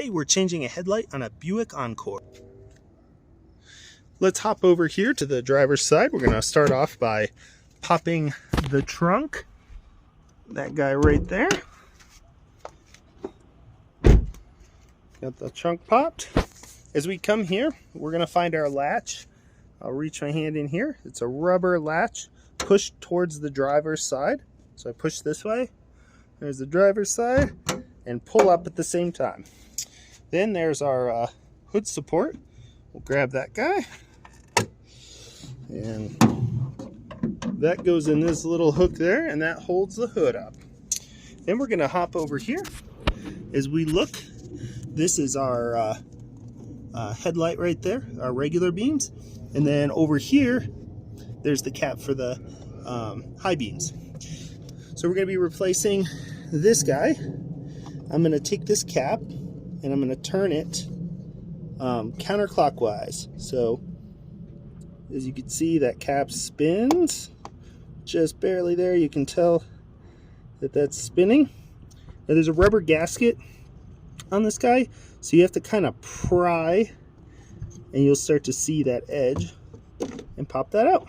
Today we're changing a headlight on a Buick Encore. Let's hop over here to the driver's side. We're going to start off by popping the trunk. That guy right there. Got the trunk popped. As we come here, we're going to find our latch. I'll reach my hand in here. It's a rubber latch pushed towards the driver's side. So I push this way. There's the driver's side and pull up at the same time. Then there's our hood support. We'll grab that guy. And that goes in this little hook there, and that holds the hood up. Then we're going to hop over here. As we look, this is our headlight right there, our regular beams. And then over here, there's the cap for the high beams. So we're going to be replacing this guy. I'm going to take this cap and I'm going to turn it counterclockwise. So as you can see, that cap spins just barely there. You can tell that that's spinning. Now there's a rubber gasket on this guy, so you have to kind of pry and you'll start to see that edge and pop that out.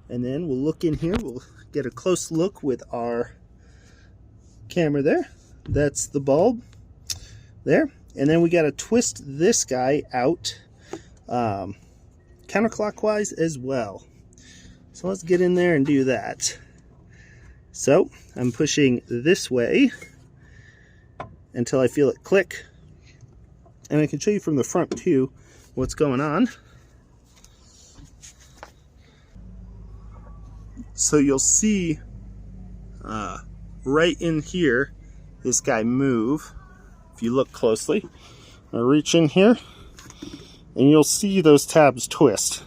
And then we'll look in here. We'll get a close look with our camera there. That's the bulb there. And then we got to twist this guy out counterclockwise as well. So let's get in there and do that. So I'm pushing this way until I feel it click. And I can show you from the front too what's going on. So you'll see right in here, this guy move. If you look closely, I reach in here and you'll see those tabs twist.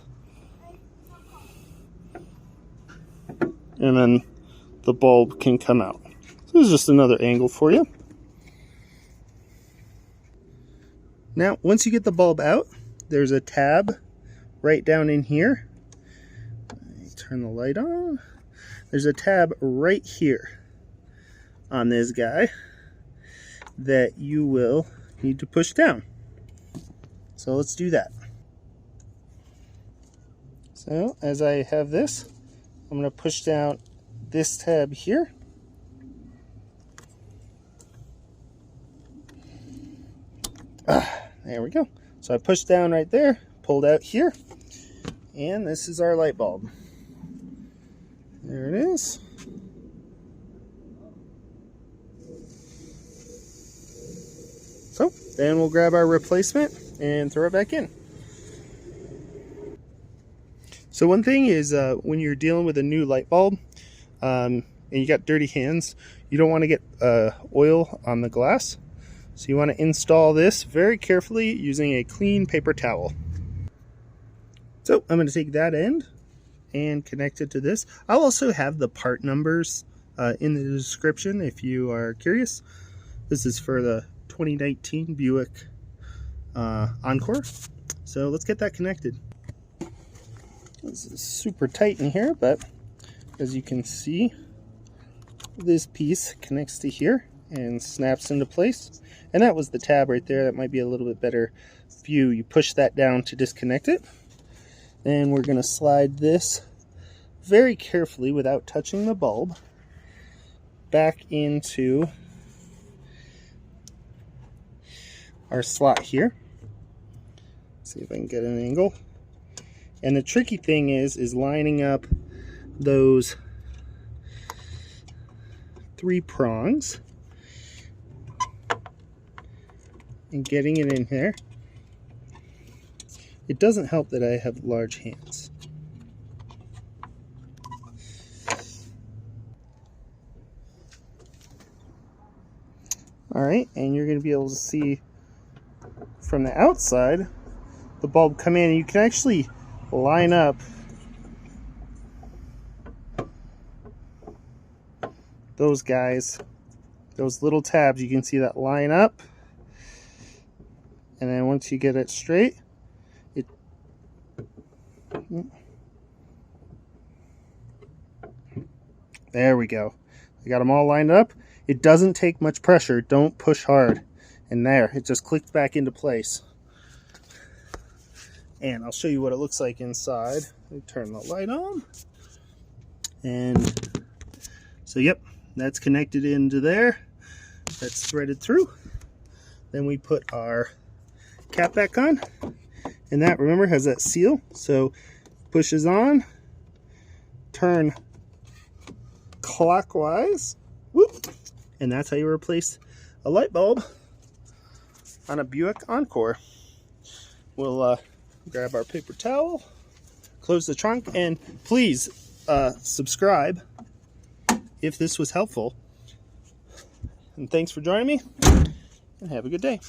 And then the bulb can come out. So this is just another angle for you. Now, once you get the bulb out, there's a tab right down in here. Turn the light on. There's a tab right here on this guy that you will need to push down. So let's do that. So as I have this, I'm going to push down this tab here. There we go. So I pushed down right there, pulled out here, and this is our light bulb. There it is. So then we'll grab our replacement and throw it back in. So one thing is when you're dealing with a new light bulb and you got dirty hands, you don't want to get oil on the glass. So you want to install this very carefully using a clean paper towel. So I'm going to take that end and connect it to this. I'll also have the part numbers in the description if you are curious. This is for the 2019 Buick Encore. So let's get that connected. This is super tight in here, but as you can see, this piece connects to here and snaps into place. And that was the tab right there. That might be a little bit better view. You push that down to disconnect it. Then we're going to slide this very carefully without touching the bulb back into our slot here. See if I can get an angle. And the tricky thing is lining up those 3 prongs and getting it in there. It doesn't help that I have large hands. Alright, and you're going to be able to see from the outside the bulb come in, and you can actually line up those guys, those little tabs. You can see that line up, and then once you get it straight, there we go. I got them all lined up. It doesn't take much pressure. Don't push hard, And there, it just clicked back into place. And I'll show you what it looks like inside. Let me turn the light on. And so, yep, that's connected into there. That's threaded through. Then we put our cap back on. And that, remember, has that seal. So pushes on, turn clockwise, whoop, and that's how you replace a light bulb on a Buick Encore. We'll grab our paper towel, close the trunk, and please subscribe if this was helpful. And thanks for joining me, and have a good day.